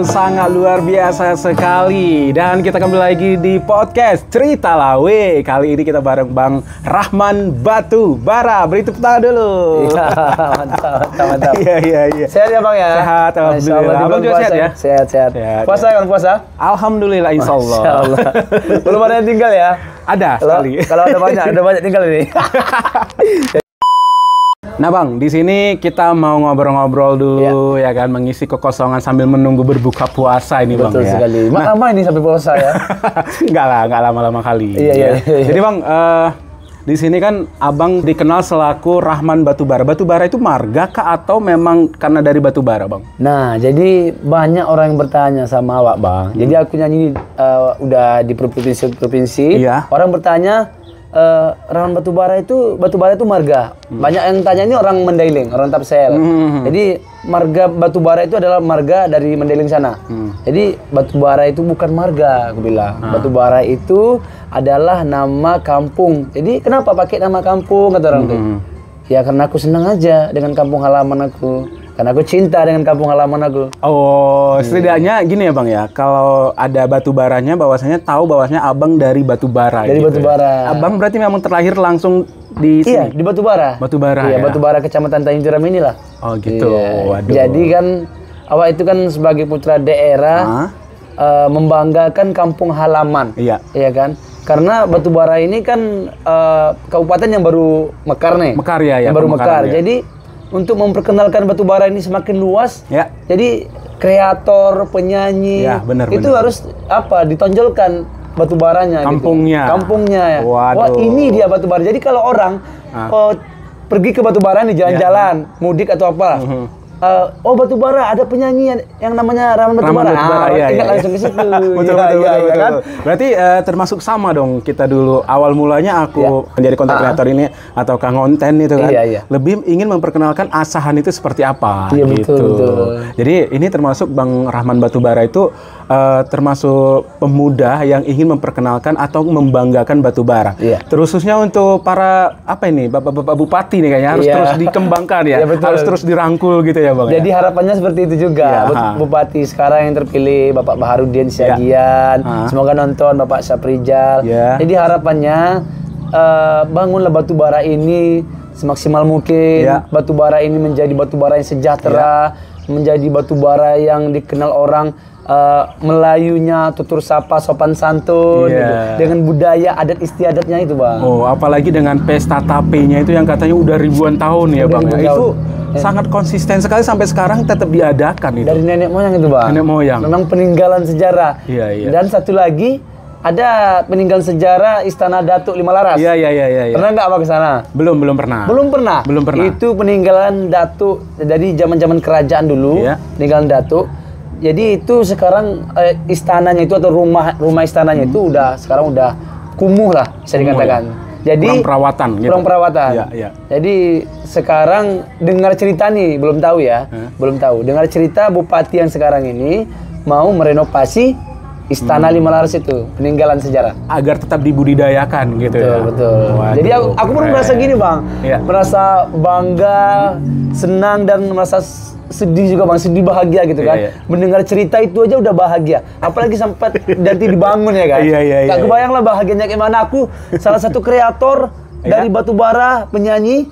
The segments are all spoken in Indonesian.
Sangat luar biasa sekali. Dan kita kembali lagi di podcast Cerita Lawe. Kali ini kita bareng Bang Rahman Batubara. Beri tepuk tangan dulu. Ya, mantap. Iya. Sehat ya Bang ya? Sehat, alhamdulillah. Abang juga sehat ya? Sehat. Puasa kan puasa? Alhamdulillah, insyaallah. Belum ada yang tinggal ya? Ada sekali. Kalau ada banyak tinggal ini. Nah Bang, di sini kita mau ngobrol-ngobrol dulu ya kan, mengisi kekosongan sambil menunggu berbuka puasa ini Bang. Betul ya. sekali. Lama ini sampai puasa ya? Enggak lama-lama kali. Iya. Jadi Bang, di sini kan Abang dikenal selaku Rahman Batubara. Batubara itu marga kah atau memang karena dari batubara Bang? Nah, jadi banyak orang yang bertanya sama awak Bang. Jadi aku nyanyi udah di provinsi. Iya. Orang bertanya, Rahman Batubara itu marga. Banyak yang tanya ini orang Mandailing, orang Tapsel. Jadi marga Batubara itu adalah marga dari Mandailing sana. Jadi Batubara itu bukan marga, aku bilang. Batubara itu adalah nama kampung. Jadi kenapa pakai nama kampung kata orang tuh? Ya karena aku senang aja dengan kampung halaman aku. Karena aku cinta dengan kampung halaman aku. Oh, setidaknya gini ya Bang ya. Kalau ada batubaranya, bahwasanya tahu bahwasanya Abang dari Batubara. Dari gitu Batubara. Ya. Abang berarti memang terlahir langsung di sini? Iya, di Batubara. Batubara Iya, ya? Batubara Kecamatan Tanjung Tiram inilah. Oh gitu, Iya. waduh. Jadi kan, awak itu kan sebagai putra daerah, membanggakan kampung halaman. Iya. Iya kan? Karena Batubara ini kan kabupaten yang baru mekar nih. Mekar ya, yang baru mekar. ya. Jadi untuk memperkenalkan Batubara ini semakin luas, Ya. jadi kreator, penyanyi, Ya, benar, itu benar. harus ditonjolkan Batubaranya. Kampungnya. Gitu. Kampungnya ya. Waduh. Wah ini dia Batubara. Jadi kalau orang pergi ke Batubara nih jalan-jalan, mudik atau apa. Oh Batubara ada penyanyi yang namanya Rahman Batubara. Tinggal langsung ke situ. Betul. Kan? Berarti termasuk sama dong kita dulu. Awal mulanya aku menjadi konten kreator ini atau konten itu kan. Iya. Lebih ingin memperkenalkan asahan itu seperti apa Iya, gitu. betul. Jadi ini termasuk Bang Rahman Batubara itu termasuk pemuda yang ingin memperkenalkan atau membanggakan Batubara. Iya. Terkhususnya untuk para Bapak-bapak bupati nih kayaknya harus terus dikembangkan ya. Iya, betul. Harus terus dirangkul gitu ya Bang. Jadi harapannya seperti itu juga. Iya. Bupati sekarang yang terpilih Bapak Baharudin Siagian, semoga nonton Bapak Saprijal. Iya. Jadi harapannya bangunlah Batubara ini semaksimal mungkin. Iya. Batubara ini menjadi Batubara yang sejahtera, menjadi Batubara yang dikenal orang Melayunya tutur sapa sopan santun gitu. Dengan budaya adat istiadatnya itu Bang. Oh, apalagi dengan pesta tapenya itu yang katanya udah ribuan tahun ya Bang. Itu sangat konsisten sekali sampai sekarang tetap diadakan itu. Dari nenek moyang itu Bang. Nenek moyang. Memang peninggalan sejarah. Iya. Dan satu lagi ada peninggalan sejarah Istana Datuk Lima Laras. Iya. Pernah nggak Abang ke sana? Belum pernah. Belum pernah. Itu peninggalan Datuk dari zaman-zaman kerajaan dulu. Iya. Peninggalan Datuk. Jadi itu sekarang istananya itu atau rumah istananya itu sekarang udah kumuh lah bisa dikatakan. Jadi kurang perawatan gitu. Kurang perawatan. Iya. Jadi sekarang dengar cerita nih, belum tahu ya. Belum tahu. Dengar cerita bupati yang sekarang ini mau merenovasi Istana Lima Laras itu, peninggalan sejarah. Agar tetap dibudidayakan gitu ya. Betul. Waduh, jadi aku pun merasa gini Bang. Iya. Merasa bangga, senang dan merasa sedih juga Bang, sedih bahagia gitu kan. Iya. Mendengar cerita itu aja udah bahagia. Apalagi sampai nanti dibangun ya kan. Iya. Gak kebayang lah bahagianya gimana. Aku salah satu kreator dari Batubara, penyanyi.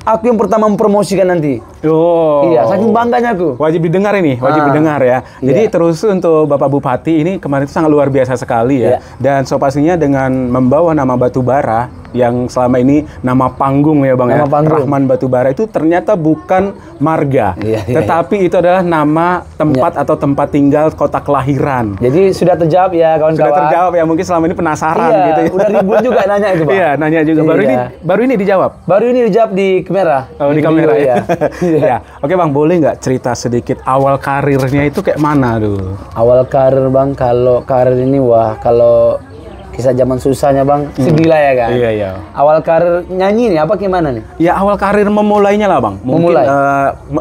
Aku yang pertama mempromosikan nanti. Oh. Iya, saking bangganya aku. Wajib didengar ini, didengar ya. Jadi terus untuk Bapak Bupati ini kemarin itu sangat luar biasa sekali ya. Dan so pastinya dengan membawa nama Batubara yang selama ini nama panggung ya Bang nama panggung. Rahman Batubara itu ternyata bukan marga, tetapi itu adalah nama tempat atau tempat tinggal kota kelahiran. Jadi sudah terjawab ya kawan-kawan. Sudah terjawab ya, mungkin selama ini penasaran gitu ya. Udah ribuan juga nanya itu Bang. Iya, nanya juga. Baru ini dijawab. Baru ini dijawab di kamera. Oh, di kamera ya. Ya. Oke Bang, boleh nggak cerita sedikit awal karirnya itu kayak mana dulu? Awal karir Bang, kalau karir ini kalau kisah zaman susahnya Bang, sedih lah ya kan. Iya. Awal karir nyanyi nih apa gimana nih? Ya awal karir memulainya lah Bang. Mungkin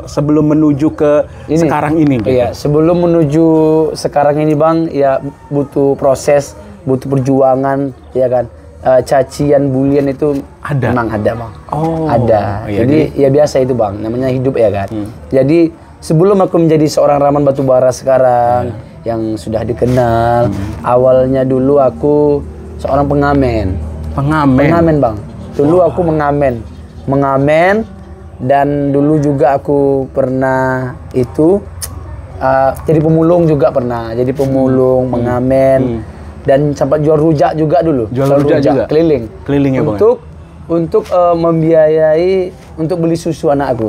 sebelum menuju ke sekarang ini. Gitu. Iya, sebelum menuju sekarang ini Bang, ya butuh proses, butuh perjuangan, ya kan. Cacian, bulian itu memang ada Bang. Oh. Ada. Iya, jadi ya biasa itu Bang, namanya hidup ya kan. Jadi sebelum aku menjadi seorang ramalan batubara sekarang yang sudah dikenal, awalnya dulu aku seorang pengamen. Pengamen bang. Dulu aku mengamen dan dulu juga aku pernah itu jadi pemulung juga pernah. Jadi pemulung, mengamen dan sempat jual rujak juga dulu. Jual rujak juga? Keliling Ya bang? Untuk membiayai untuk beli susu anak aku.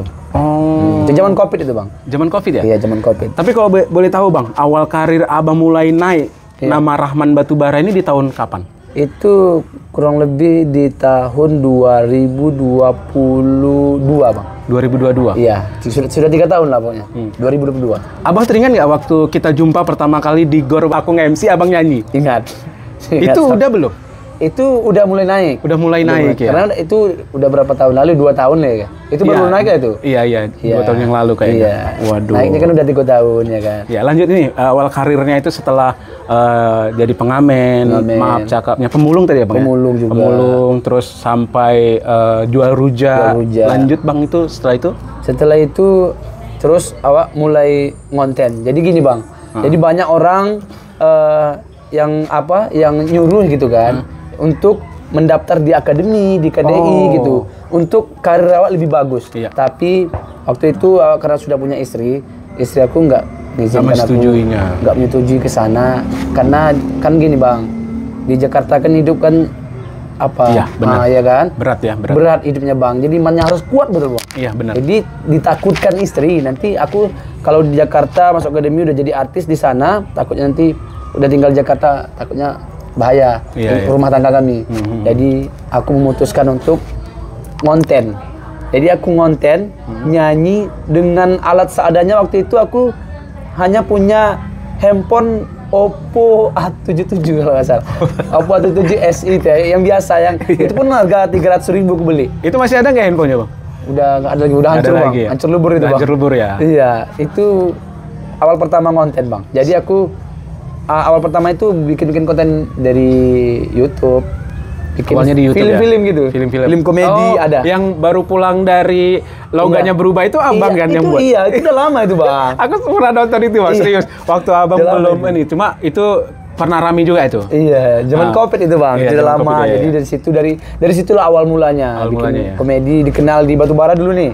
Itu zaman Covid itu bang. Zaman Covid ya? Iya zaman Covid. Tapi kalau boleh tahu bang, awal karir abang mulai naik nama Rahman Batubara ini di tahun kapan? Itu kurang lebih di tahun 2022 bang. 2022? Iya, sudah 3 tahun lah pokoknya. 2022. Abang teringat nggak waktu kita jumpa pertama kali di GOR aku nge-MC abang nyanyi? Ingat. Itu udah belum? Itu udah mulai naik. Udah mulai naik ya? Karena itu udah berapa tahun lalu, 2 tahun ya. Itu baru naik ya itu? Iya, 2 tahun yang lalu kayaknya. Iya. Waduh. Naiknya kan udah 3 tahun ya kan. Ya lanjut ini, awal karirnya itu setelah jadi pengamen, maaf cakapnya, pemulung tadi ya bang? Pemulung juga. Pemulung, terus sampai jual rujak. Lanjut bang itu setelah itu? Setelah itu, terus awak mulai ngonten. Jadi gini bang, jadi banyak orang yang nyuruh gitu kan, untuk mendaftar di akademi, di KDI gitu, untuk karir awak lebih bagus. Iya. Tapi waktu itu awak karena sudah punya istri aku nggak mengizinkan aku, nggak menyetujui ke sana, karena kan gini bang, di Jakarta kan hidup kan Iya, benar. Ya kan? Berat ya, berat hidupnya bang. Jadi imannya harus kuat betul bang. Iya benar. Jadi ditakutkan istri, nanti aku kalau di Jakarta masuk akademi udah jadi artis di sana, takutnya nanti udah tinggal di Jakarta, takutnya bahaya rumah tangga kami. Jadi aku memutuskan untuk ngonten. Jadi aku ngonten, nyanyi dengan alat seadanya. Waktu itu aku hanya punya handphone Oppo A77 kalau nggak salah. Oppo A77 SI yang biasa, yang itu pun harga 300.000 aku beli. Itu masih ada nggak handphonenya bang? Udah nggak ada lagi, udah hancur bang. Ya? Hancur lebur itu bang. Hancur lebur ya? Iya, itu awal pertama ngonten bang. Jadi aku awal pertama itu bikin konten dari YouTube. Awalnya di YouTube film-film gitu. Film komedi ada. Yang baru pulang dari logatnya berubah itu abang kan yang buat? Iya, itu udah lama itu bang. Aku pernah nonton itu bang, serius. Waktu abang belum ini, cuma itu pernah rame juga itu. Iya, zaman Covid itu bang, itu udah lama. Jadi dari situlah awal mulanya. Bikin komedi, dikenal di Batubara dulu nih.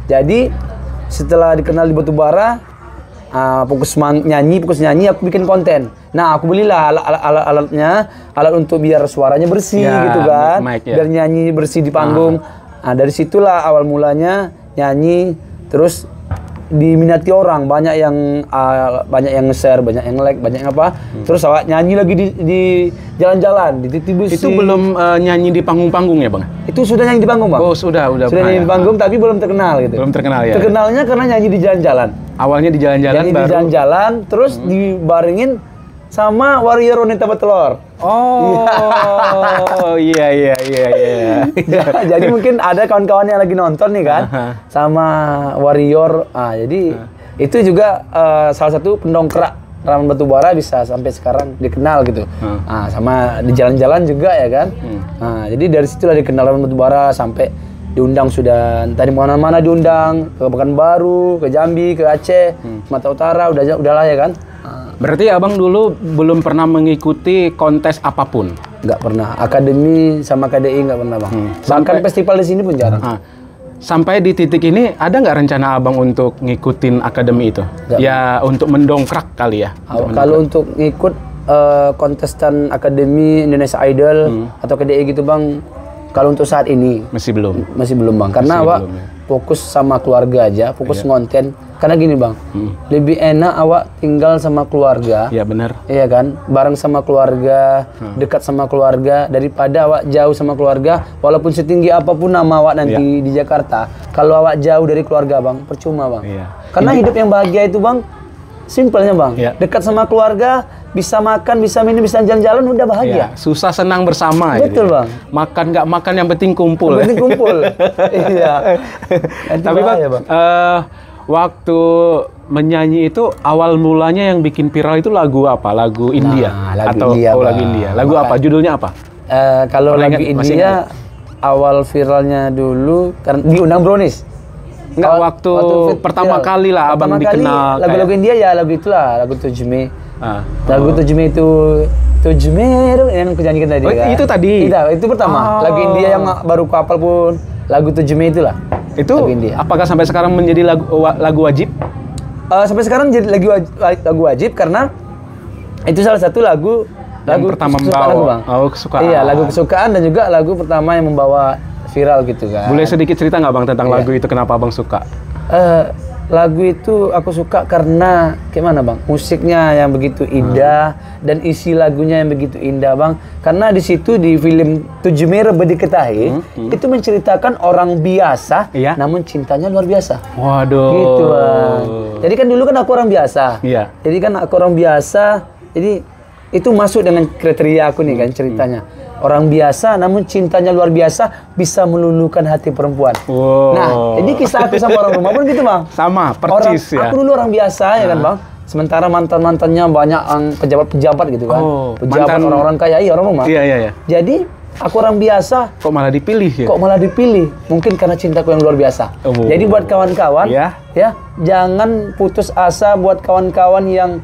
Jadi setelah dikenal di Batubara, fokus nyanyi, aku bikin konten. Nah, aku belilah alat untuk biar suaranya bersih gitu kan, biar nyanyi bersih di panggung. Nah, dari situlah awal mulanya nyanyi, terus diminati orang, banyak yang nge-share, banyak yang like, banyak yang apa. Terus awak nyanyi lagi di jalan-jalan, di TV. Itu belum nyanyi di panggung-panggung ya bang? Itu sudah nyanyi di panggung bang. Oh sudah nyanyi di panggung, tapi belum terkenal gitu. Belum terkenal ya? Terkenalnya karena nyanyi di jalan-jalan. Awalnya di jalan-jalan baru? Di jalan-jalan, terus dibarengin sama Warrior Wanita Petelor. Oh, iya. Jadi mungkin ada kawan-kawan yang lagi nonton nih kan, sama Warrior. Jadi itu juga salah satu pendongkrak Rahman Batubara bisa sampai sekarang dikenal gitu. Sama di jalan-jalan juga ya kan. Jadi dari situlah dikenal Rahman Batubara, sampai diundang sudah tadi mana-mana diundang, ke Pekanbaru, ke Jambi, ke Aceh, Sumatera Utara, udahlah ya kan. Berarti abang dulu belum pernah mengikuti kontes apapun? Nggak pernah. Akademi sama KDI nggak pernah bang. Bahkan festival di sini pun jarang. Sampai di titik ini ada nggak rencana abang untuk ngikutin akademi itu? Gak. Ya untuk mendongkrak kali ya? Kalau untuk ngikut kontestan akademi Indonesia Idol atau KDI gitu bang, kalau untuk saat ini masih belum bang. Karena awak fokus sama keluarga aja, fokus ngonten. Karena gini bang, lebih enak awak tinggal sama keluarga. Iya benar. Iya kan, bareng sama keluarga, dekat sama keluarga, daripada awak jauh sama keluarga. Walaupun setinggi apapun nama awak nanti di Jakarta, kalau awak jauh dari keluarga bang, percuma bang. Karena hidup yang bahagia itu bang, simpelnya bang, dekat sama keluarga, bisa makan, bisa minum, bisa jalan-jalan, udah bahagia. Susah senang bersama. Betul bang. Makan nggak makan yang penting kumpul. Yang penting kumpul. Iya. Tapi bang, waktu menyanyi itu awal mulanya yang bikin viral itu lagu apa? Lagu India lagu India. Lagu apa? Judulnya apa? Kalau lagu India awal viralnya dulu karena diundang Brownies. Enggak, waktu pertama kali lah abang dikenal. Lagu-lagu India ya lagu itulah, lagu 7 Mei. Lagu 7 Mei itu 7 Mei yang aku nyanyikan tadi. Itu tadi? Itu pertama. Lagu India yang baru ku hafal pun lagu 7 Mei itulah. Itu apakah sampai sekarang menjadi lagu wajib? Sampai sekarang jadi lagu wajib karena itu salah satu lagu pertama membawa kesukaan. Iya, lagu kesukaan dan juga lagu pertama yang membawa viral gitu kan. Boleh sedikit cerita nggak bang tentang lagu itu, kenapa abang suka? Lagu itu aku suka karena gimana bang, musiknya yang begitu indah dan isi lagunya yang begitu indah bang. Karena di situ di film 7 Mei Bedi Ketahi itu menceritakan orang biasa, namun cintanya luar biasa. Waduh. Gitu bang. Jadi kan dulu kan aku orang biasa. Iya. Jadi kan aku orang biasa. Jadi itu masuk dengan kriteria aku nih kan ceritanya. Orang biasa namun cintanya luar biasa, bisa meluluhkan hati perempuan. Wow. Nah, jadi kisah aku sama orang rumah pun gitu bang. Sama, persis ya. Aku dulu orang biasa ya kan bang. Sementara mantan-mantannya banyak pejabat-pejabat gitu kan. Pejabat, orang-orang kaya, orang rumah. Iya. Jadi aku orang biasa. Kok malah dipilih ya? Kok malah dipilih? Mungkin karena cintaku yang luar biasa. Jadi buat kawan-kawan, ya jangan putus asa buat kawan-kawan yang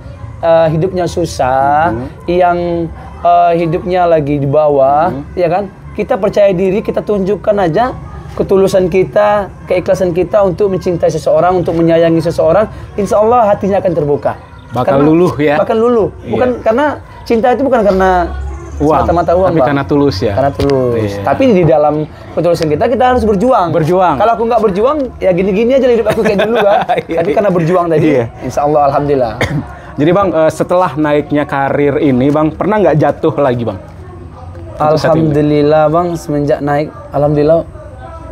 hidupnya susah, yang hidupnya lagi di bawah, ya kan? Kita percaya diri, kita tunjukkan aja ketulusan kita, keikhlasan kita untuk mencintai seseorang, untuk menyayangi seseorang. Insya Allah hatinya akan terbuka. Bakal luluh ya? Bakal luluh. Bukan karena cinta itu bukan karena semata-mata uang, tapi karena tulus ya? Karena tulus. Tapi di dalam ketulusan kita harus berjuang. Kalau aku nggak berjuang, ya gini-gini aja hidup aku kayak dulu kan. Tapi karena berjuang tadi, insya Allah alhamdulillah. Jadi bang, setelah naiknya karir ini bang, pernah nggak jatuh lagi bang? Alhamdulillah bang, semenjak naik, alhamdulillah,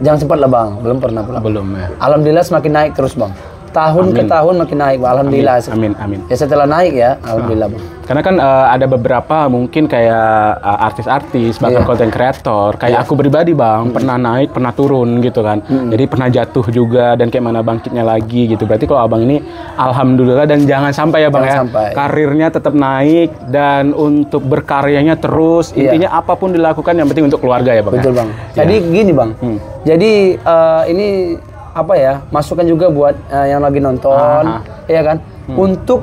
jangan sempat lah bang, belum pernah. Belum ya. Alhamdulillah semakin naik terus bang. Tahun ke tahun makin naik, bang. Alhamdulillah. Amin. Ya setelah naik ya, alhamdulillah bang. Karena kan ada beberapa mungkin kayak artis-artis, bahkan konten kreator, kayak aku pribadi bang, pernah naik, pernah turun gitu kan. Jadi pernah jatuh juga dan kayak mana bangkitnya lagi gitu. Berarti kalau abang ini alhamdulillah dan jangan sampai ya bang karirnya tetap naik dan untuk berkaryanya terus. Intinya apapun dilakukan yang penting untuk keluarga ya bang. Betul bang. Jadi gini bang. Jadi ini apa ya, masukan juga buat yang lagi nonton, ya kan, untuk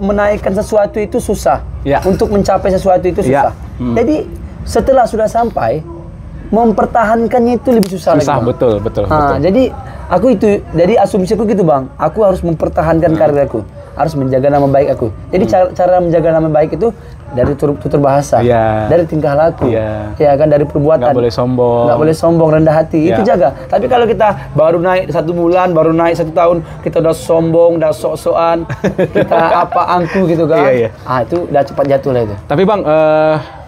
menaikkan sesuatu itu susah, untuk mencapai sesuatu itu susah. Jadi setelah sudah sampai, mempertahankannya itu lebih susah lagi. Betul. Jadi jadi asumsiku gitu bang, aku harus mempertahankan karir aku, harus menjaga nama baik aku. Jadi cara menjaga nama baik itu dari tutur bahasa, dari tingkah laku, ya kan, dari perbuatan. Nggak boleh sombong, rendah hati, itu jaga. Tapi kalau kita baru naik 1 bulan, baru naik 1 tahun, kita udah sombong, udah sok-sokan, kita angku gitu kan, itu udah cepat jatuh lah itu. Tapi bang,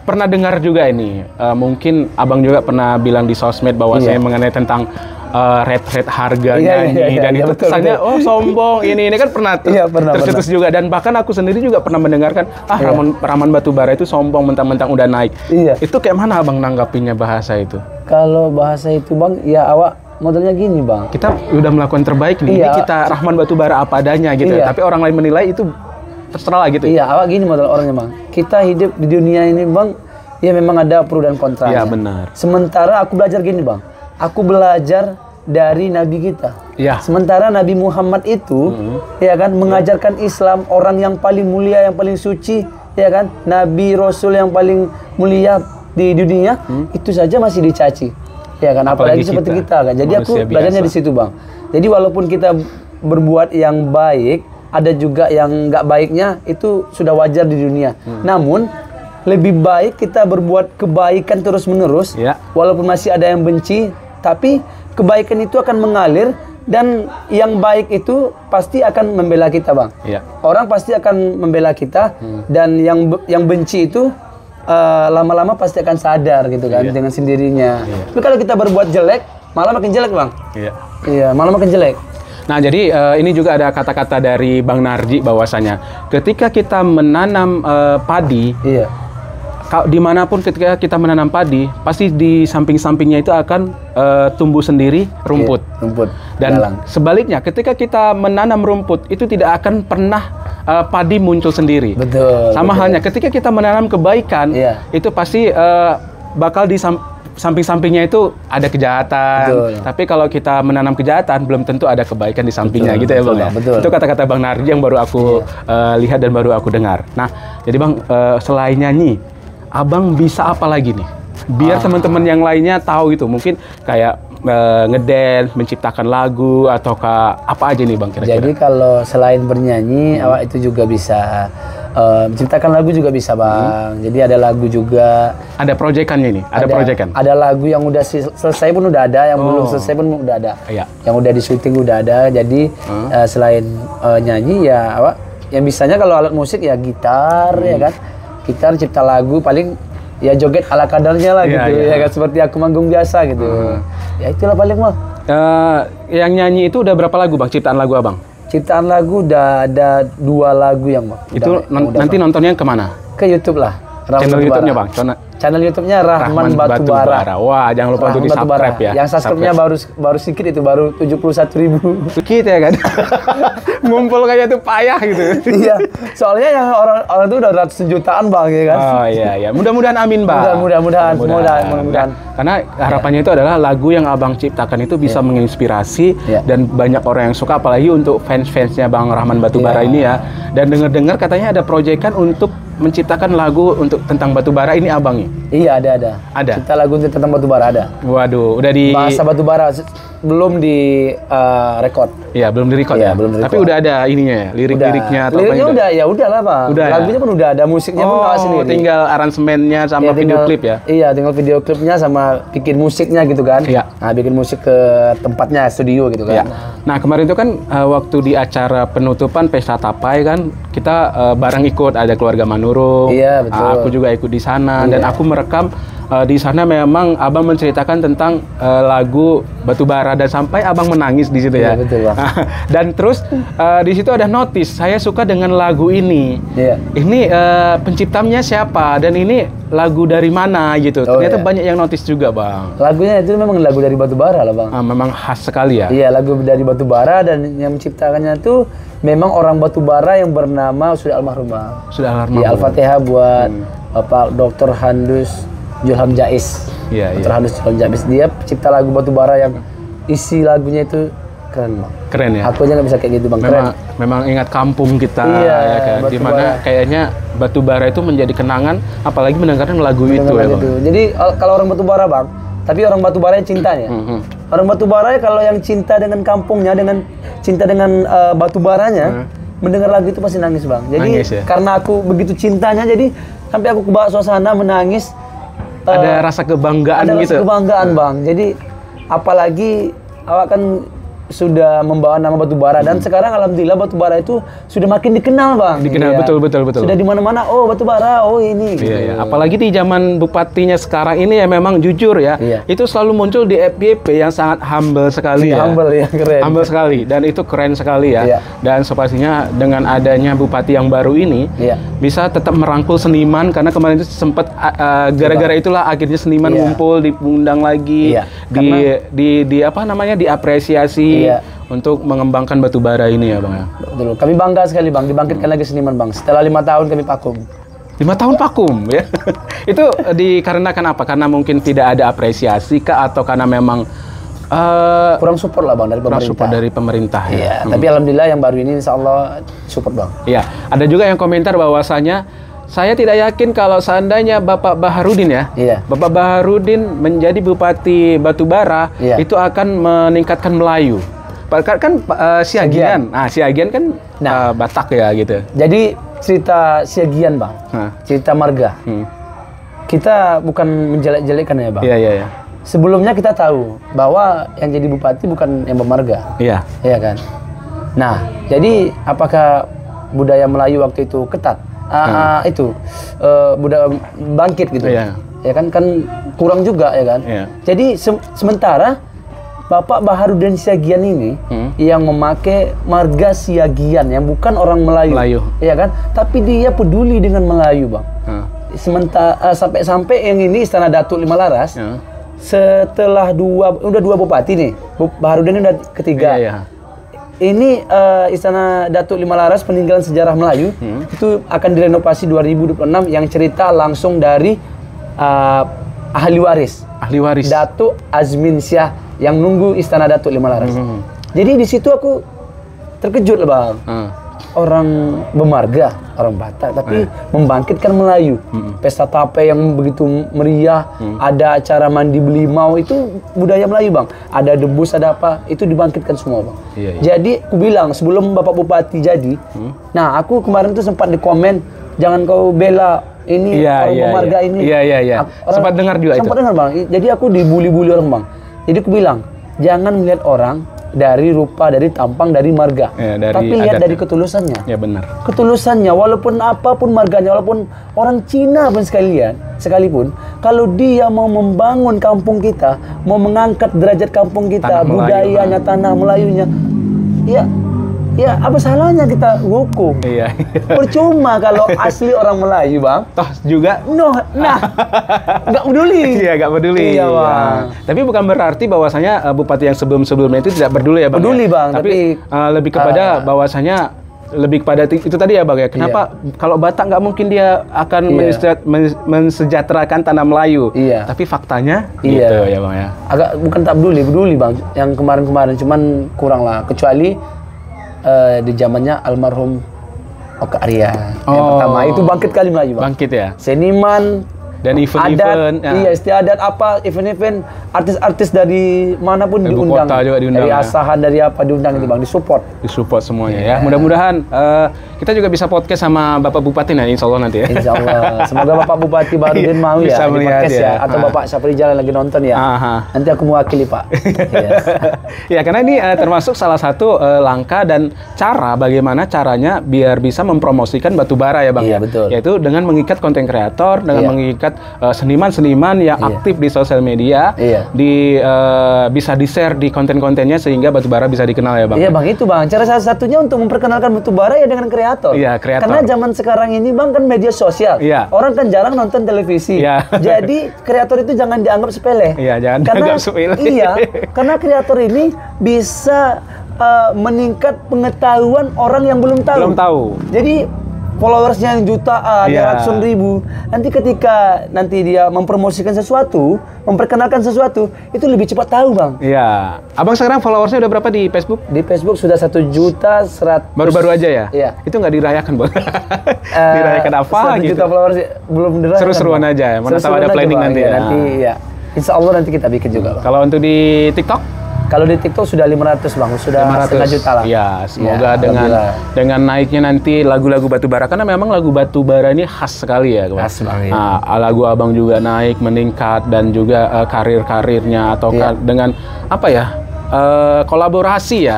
pernah dengar juga ini, mungkin abang juga pernah bilang di sosmed bahwa saya mengenai tentang rate harganya dan itu kesannya sombong ini kan pernah tercetus juga, dan bahkan aku sendiri juga pernah mendengarkan Rahman Batubara itu sombong mentang-mentang udah naik. Itu kayak mana abang nanggapinya bahasa itu? Kalau bahasa itu bang, ya awak modelnya gini bang, kita udah melakukan terbaik nih, ini kita Rahman Batubara apa adanya gitu, tapi orang lain menilai itu terserah gitu. Awak gini model orangnya bang, kita hidup di dunia ini bang, ya memang ada pro dan kontra. Benar. Sementara aku belajar gini bang, aku belajar dari Nabi kita. Sementara Nabi Muhammad itu, ya kan, mengajarkan Islam, orang yang paling mulia, yang paling suci, ya kan, Nabi Rasul yang paling mulia di dunia, itu saja masih dicaci, ya kan, apalagi seperti kita kan. Jadi aku belajarnya di situ bang. Jadi walaupun kita berbuat yang baik, ada juga yang nggak baiknya, itu sudah wajar di dunia. Namun lebih baik kita berbuat kebaikan terus-menerus, walaupun masih ada yang benci, tapi kebaikan itu akan mengalir, dan yang baik itu pasti akan membela kita bang. Orang pasti akan membela kita, dan yang benci itu lama-lama pasti akan sadar gitu kan, dengan sendirinya. Tapi kalau kita berbuat jelek, malah makin jelek bang. Malah makin jelek. Nah, jadi ini juga ada kata-kata dari Bang Narji bahwasanya ketika kita menanam padi, dimanapun ketika kita menanam padi, pasti di samping-sampingnya itu akan tumbuh sendiri rumput. Dan sebaliknya, ketika kita menanam rumput, itu tidak akan pernah padi muncul sendiri. Sama halnya, ketika kita menanam kebaikan, itu pasti bakal samping-sampingnya itu ada kejahatan. Betul. Tapi kalau kita menanam kejahatan, belum tentu ada kebaikan di sampingnya, gitu ya Bang ya. Betul. Itu kata-kata Bang Narji yang baru aku lihat dan baru aku dengar. Nah, jadi Bang, selain nyanyi, Abang bisa apa lagi nih? Biar teman-teman yang lainnya tahu gitu. Mungkin kayak ngedance, menciptakan lagu, ataukah apa aja nih Bang kira-kira? Jadi kalau selain bernyanyi, awak itu juga bisa menciptakan lagu juga bisa Bang. Jadi ada lagu juga. Ada proyekannya ini? Ada proyekan? Ada lagu yang udah selesai pun udah ada, yang belum selesai pun udah ada. Iya. Yang udah di syuting udah ada. Jadi selain nyanyi ya awak, yang bisanya kalau alat musik ya gitar ya kan. Gitar, cipta lagu, paling ya joget ala kadarnya lah gitu ya kan, seperti aku manggung biasa gitu. Ya itulah paling mah. Yang nyanyi itu udah berapa lagu Bang? Ciptaan lagu Abang? Ciptaan lagu udah ada 2 lagu yang itu nanti nontonnya kemana? Ke YouTube lah. Channel YouTube-nya Bang? Channel YouTube-nya Rahman Batubara. Wah, jangan lupa untuk di-subscribe ya. Yang subscribe-nya baru sedikit itu, baru 71.000. Sedikit ya kan? Ngumpul kayak itu payah gitu. Iya. Soalnya yang orang itu udah ratusan jutaan Bang ya kan. Oh iya. Mudah-mudahan amin Bang. Mudah-mudahan. Karena harapannya itu adalah lagu yang Abang ciptakan itu bisa menginspirasi dan banyak orang yang suka, apalagi untuk fans-fansnya Bang Rahman Batubara ini ya. Dan dengar-dengar katanya ada proyekan untuk menciptakan lagu untuk tentang batubara ini Abang ya? Iya ada. Cipta lagu tentang batubara ada. Waduh, udah di bahasa batubara belum di record. Iya, belum di record ya. Tapi udah ada ininya ya, lirik-liriknya atau liriknya udah ya udahlah Bang. Lagunya pun udah ada, musiknya pun awak sendiri. Tinggal aransemennya sama video klip ya. Iya, tinggal video klipnya sama bikin musiknya gitu kan. Iya. Nah, bikin musik ke tempatnya, studio gitu kan. Iya. Nah, kemarin itu kan waktu di acara penutupan Pesta Tapai kan kita bareng ikut, ada keluarga Manurung. Iya, betul. Aku juga ikut di sana dan aku merekam di sana. Memang Abang menceritakan tentang lagu Batubara dan sampai Abang menangis di situ ya. Iya, betul Bang. Dan terus di situ ada notis, saya suka dengan lagu ini. Iya. Ini penciptanya siapa dan ini lagu dari mana gitu. Ternyata banyak yang notis juga Bang. Lagunya itu memang lagu dari Batubara lah Bang. Memang khas sekali ya. Iya, lagu dari Batubara dan yang menciptakannya tuh memang orang Batubara yang bernama sudah almarhum Bang. Sudah almarhum. Iya, Al-Fatihah buat Bapak Dr. Handus Julham Jais. Iya. Dr. Handus Julham Jais, dia pencipta lagu Batubara yang isi lagunya itu keren Bang. Keren ya. Aku aja nggak bisa kayak gitu Bang. Memang ingat kampung kita ya kan. Dimana kayaknya Batubara itu menjadi kenangan, apalagi mendengarkan lagu itu ya Bang. Jadi kalau orang Batubara Bang, tapi orang Batubara yang cintanya. Orang Batubara kalau yang cinta dengan kampungnya, dengan cinta dengan batubaranya, mendengar lagu itu pasti nangis Bang. Jadi nangis, ya? Karena aku begitu cintanya, jadi sampai aku kebawa suasana menangis. Ada rasa kebanggaan gitu. Ada rasa kebanggaan Bang. Jadi apalagi awak kan sudah membawa nama Batubara dan sekarang alhamdulillah Batubara itu sudah makin dikenal Bang. Dikenal betul. Sudah di mana-mana, oh Batubara, oh ini. Iya, iya. Apalagi di zaman bupatinya sekarang ini ya memang jujur ya. Itu selalu muncul di FYP yang sangat humble sekali ya. Humble ya, keren. Humble sekali dan itu keren sekali ya. Dan sepastinya dengan adanya bupati yang baru ini bisa tetap merangkul seniman, karena kemarin itu sempat gara-gara itulah akhirnya seniman ngumpul, diundang lagi, di apa namanya, diapresiasi untuk mengembangkan batubara ini ya Bang ya. Betul. Kami bangga sekali Bang, dibangkitkan lagi seniman Bang. Setelah 5 tahun kami vakum. 5 tahun vakum ya. Itu dikarenakan apa? Karena mungkin tidak ada apresiasi kah, atau karena memang kurang support lah Bang dari pemerintah. Kurang support dari pemerintah ya. Iya, tapi alhamdulillah yang baru ini insya Allah support Bang. Iya, ada juga yang komentar bahwasanya saya tidak yakin kalau seandainya Bapak Baharudin ya, Bapak Baharudin menjadi Bupati Batubara, itu akan meningkatkan Melayu. Kan Siagian, Siagian kan Batak ya gitu. Jadi cerita Siagian Bang, cerita marga. Kita bukan menjelek-jelekkan ya Bang. Iya. Sebelumnya kita tahu bahwa yang jadi bupati bukan yang bermarga. Iya kan. Nah, jadi apakah budaya Melayu waktu itu ketat? Budaya bangkit gitu. Ya kan kurang juga ya kan. Jadi sementara Bapak Baharudin Siagian ini yang memakai marga Siagian yang bukan orang Melayu. Ya kan? Tapi dia peduli dengan Melayu, Bang. Sementara sampai-sampai yang ini Istana Datuk Lima Laras. Setelah udah dua bupati nih. Baharudin udah ketiga. Ini Istana Datuk Lima Laras peninggalan sejarah Melayu itu akan direnovasi 2026 yang cerita langsung dari ahli waris. Ahli waris. Datuk Azmin Syah yang nunggu Istana Datuk Lima Laras. Jadi di situ aku terkejut lah bang. Orang bermarga, orang Batak, tapi membangkitkan Melayu. Pesta tape yang begitu meriah, ada acara mandi belimau, itu budaya Melayu bang. Ada debus, ada apa, itu dibangkitkan semua bang. Jadi aku bilang sebelum Bapak Bupati jadi, nah aku kemarin tuh sempat di komen, jangan kau bela ini orang pemarga ini. Sempat dengar juga itu. Sempat dengar bang. Jadi aku dibully-bully orang bang. Jadi aku bilang, jangan melihat orang dari rupa, dari tampang, dari marga, tapi lihat dari ketulusannya. Ya benar. Ketulusannya, walaupun apapun marganya, walaupun orang Cina pun sekalipun, kalau dia mau membangun kampung kita, mau mengangkat derajat kampung kita, tanah budayanya, Melayu, tanah Melayunya, ya apa salahnya kita hukum? Percuma kalau asli orang Melayu bang. Toh juga. Nggak peduli. Nggak peduli. Iya bang. Tapi bukan berarti bahwasanya bupati yang sebelumnya itu tidak peduli ya bang. Peduli bang. Tapi lebih kepada bahwasanya lebih kepada itu tadi ya bang ya. Kenapa kalau Batak nggak mungkin dia akan mensejahterakan tanah Melayu. Tapi faktanya gitu ya bang ya. Agak bukan tak peduli bang. Yang kemarin-kemarin cuman kurang lah. Kecuali di zamannya almarhum Oka Arya yang pertama itu bangkit kali Melayu bang. Bangkit ya. Seniman dan event-event istiadat apa event-event artis-artis dari manapun dari diundang. Kota juga diundang. Dari asahan dari apa diundang itu bang, disupport semuanya ya. Mudah-mudahan kita juga bisa podcast sama Bapak Bupati Insya Allah nanti ya. Insya Allah. Semoga Bapak Bupati Barudin mau bisa di podcast ya. Atau Bapak Syafrijal yang lagi nonton ya. Nanti aku mewakili Pak. Ya karena ini termasuk salah satu langkah dan cara bagaimana caranya biar bisa mempromosikan batubara ya bang. Iya betul. Yaitu dengan mengikat konten kreator, dengan mengikat seniman-seniman yang aktif di sosial media, bisa di-share di konten-kontennya sehingga batubara bisa dikenal ya bang. Iya bang, itu bang. Cara salah satunya untuk memperkenalkan batubara ya dengan kreator. Iya, kreator. Karena zaman sekarang ini bang kan media sosial. Orang kan jarang nonton televisi. Jadi kreator itu jangan dianggap sepele. Jangan dianggap sepele. Karena kreator ini bisa meningkat pengetahuan orang yang belum tahu. Jadi followersnya yang jutaan, ratusan ribu. Nanti ketika dia mempromosikan sesuatu, memperkenalkan sesuatu, itu lebih cepat tahu bang. Iya. Abang sekarang followersnya udah berapa di Facebook? Di Facebook sudah 1.100.000. Baru-baru aja ya? Iya. Itu nggak dirayakan bang? Dirayakan apa 1 gitu? juta followers belum dirayakan. Seru-seruan aja. Mana tahu ada planning nanti ya. Nanti ya. Insya Allah nanti kita bikin juga bang. Kalau untuk di TikTok? Kalau di TikTok sudah 500 bang, sudah 500 juta lah. Ya, semoga dengan naiknya nanti lagu-lagu batubara, karena memang lagu batubara ini khas sekali ya. Khas bang. Lagu abang juga naik, meningkat, dan juga karir-karirnya atau dengan apa ya? Kolaborasi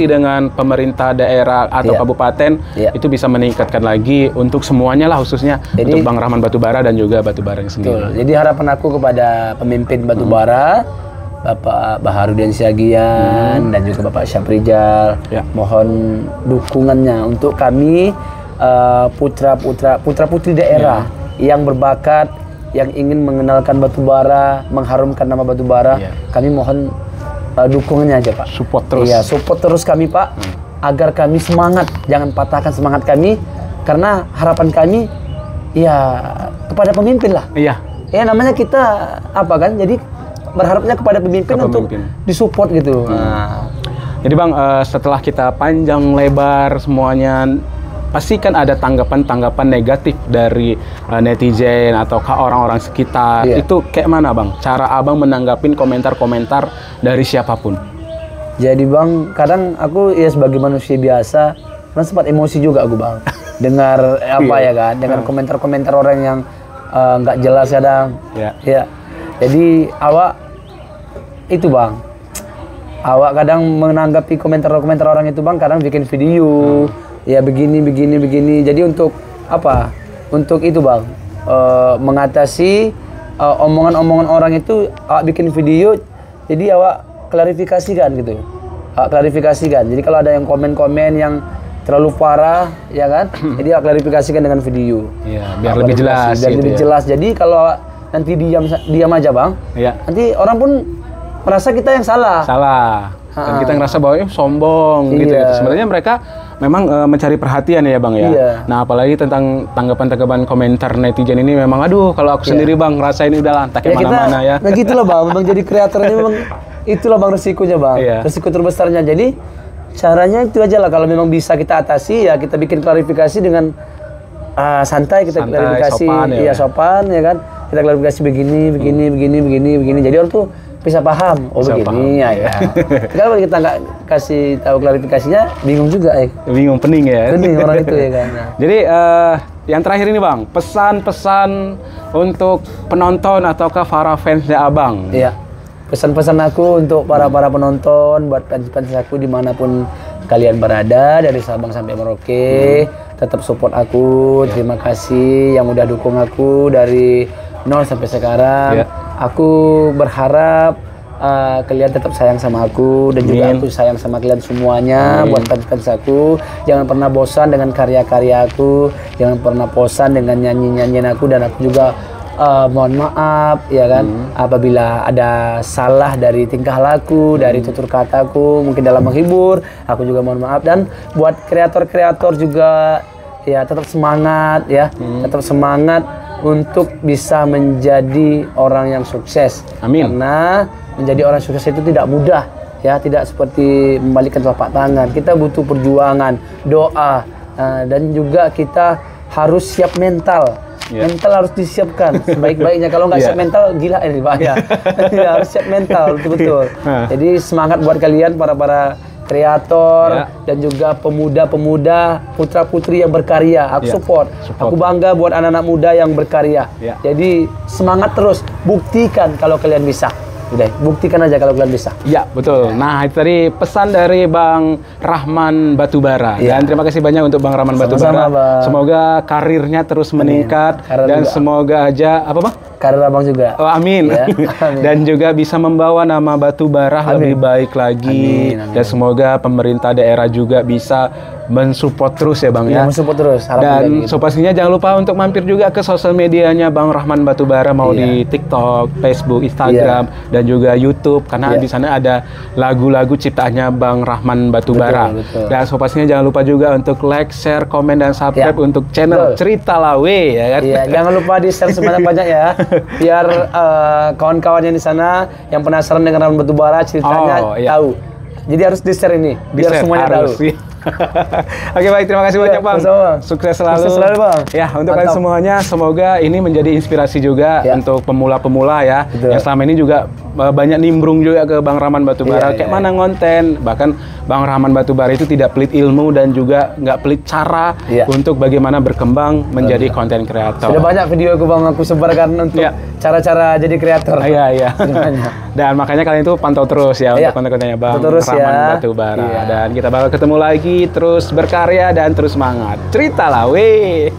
dengan pemerintah daerah atau kabupaten itu bisa meningkatkan lagi untuk semuanya lah, khususnya untuk Bang Rahman Batubara dan juga batubara yang sendiri. Betul. Jadi harapan aku kepada pemimpin batubara, Bapak Baharudin Siagian dan juga Bapak Syafrijal, mohon dukungannya untuk kami putra-putri daerah yang berbakat, yang ingin mengenalkan batubara, mengharumkan nama batubara. Kami mohon dukungannya aja Pak. Support terus. Iya, support terus kami Pak, agar kami semangat, jangan patahkan semangat kami, karena harapan kami kepada pemimpin lah. Ya namanya kita apa kan, jadi berharapnya kepada pemimpin untuk disupport gitu. Jadi bang, setelah kita panjang lebar semuanya, pasti kan ada tanggapan-tanggapan negatif dari netizen atau orang-orang sekitar. Itu kayak mana bang? Cara abang menanggapin komentar-komentar dari siapapun? Jadi bang, kadang aku sebagai manusia biasa, karena sempat emosi juga aku bang. Dengar dengar komentar-komentar orang yang nggak jelas kadang. Jadi itu bang, awak kadang menanggapi komentar-komentar orang itu bang, kadang bikin video begini. Jadi untuk apa? Untuk itu bang, mengatasi omongan-omongan orang itu, awak bikin video, jadi awak klarifikasikan gitu. Jadi kalau ada yang komen-komen yang terlalu parah, ya kan? Jadi awak klarifikasikan dengan video. Biar lebih jelas. Lebih jelas. Jadi kalau nanti diam aja bang, nanti orang pun merasa kita yang salah. Dan kita ngerasa bahwa sombong gitu. Sebenarnya mereka memang mencari perhatian ya Bang ya. Iya. Nah apalagi tentang tanggapan-tanggapan komentar netizen ini memang aduh kalau aku sendiri Bang ngerasain udah lah entah kemana-mana ya. Nah gitulah Bang, memang jadi kreator ini memang itulah Bang resikonya Bang. Iya. Resiko terbesarnya. Jadi caranya itu aja lah, kalau memang bisa kita atasi ya kita bikin klarifikasi dengan santai, kita klarifikasi sopan, ya sopan ya kan. Kita klarifikasi begini. Jadi orang tuh bisa paham, oh bisa begini paham, ya. Kalau kita nggak kasih tahu klarifikasinya, bingung juga ya. Bingung, pening ya. Pening orang itu ya kan. Nah. Jadi yang terakhir ini Bang, pesan-pesan untuk penonton ataukah para fansnya Abang. Iya. Pesan-pesan aku untuk para penonton, buat fans aku dimanapun kalian berada, dari Sabang sampai Merauke, tetap support aku. Terima kasih yang udah dukung aku dari nol sampai sekarang. Aku berharap kalian tetap sayang sama aku, dan juga aku sayang sama kalian semuanya. Buat fans aku, jangan pernah bosan dengan karya-karya aku, jangan pernah bosan dengan nyanyi-nyanyian aku, dan aku juga mohon maaf ya kan apabila ada salah dari tingkah laku, dari tutur kataku, mungkin dalam menghibur, aku juga mohon maaf. Dan buat kreator-kreator juga ya tetap semangat ya, tetap semangat untuk bisa menjadi orang yang sukses. Amin. Karena menjadi orang sukses itu tidak mudah ya, tidak seperti membalikkan telapak tangan. Kita butuh perjuangan, doa, dan juga kita harus siap mental. Mental harus disiapkan sebaik-baiknya. Kalau nggak siap mental, gila ini bahaya. Harus siap mental, betul-betul. Jadi semangat buat kalian para kreator dan juga pemuda-pemuda, putra-putri yang berkarya. Aku support. Aku bangga buat anak-anak muda yang berkarya. Jadi semangat terus, buktikan kalau kalian bisa. Udah, buktikan aja kalau kalian bisa. Ya, betul. Nah, itu tadi pesan dari Bang Rahman Batubara. Dan terima kasih banyak untuk Bang Rahman Batubara. Semoga karirnya terus meningkat. Dan semoga aja, apa Bang? Karir Abang juga. Oh, amin. Amin. Dan juga bisa membawa nama Batubara lebih baik lagi. Dan semoga pemerintah daerah juga bisa mensupport terus ya Bang ya. Mensupport terus. Dan so pastinya jangan lupa untuk mampir juga ke sosial medianya Bang Rahman Batubara, mau di TikTok, Facebook, Instagram, dan juga YouTube, karena di sana ada lagu-lagu ciptaannya Bang Rahman Batubara. Betul. Dan so pastinya jangan lupa juga untuk like, share, komen, dan subscribe untuk channel Cerita Lawe ya kan. Iya, jangan lupa di share sebanyak-banyak ya, biar kawan-kawan yang di sana yang penasaran dengan Rahman Batubara ceritanya tahu. Jadi harus di share ini, biar semuanya tahu. Oke baik, terima kasih banyak Bang. Sukses selalu. Sukses selalu Bang. Ya, untuk kalian semuanya, semoga ini menjadi inspirasi juga untuk pemula-pemula ya. Yang selama ini juga banyak nimbrung juga ke Bang Rahman Batubara. Kayak mana ngonten, bahkan Bang Rahman Batubara itu tidak pelit ilmu dan juga nggak pelit cara untuk bagaimana berkembang menjadi konten kreator. Sudah banyak video aku sebarkan untuk cara-cara jadi kreator. Iya. Dan makanya kalian itu pantau terus ya untuk konten-kontennya Bang Rahman Batubara. Dan kita bakal ketemu lagi, terus berkarya dan terus semangat. Cerita lah, weh.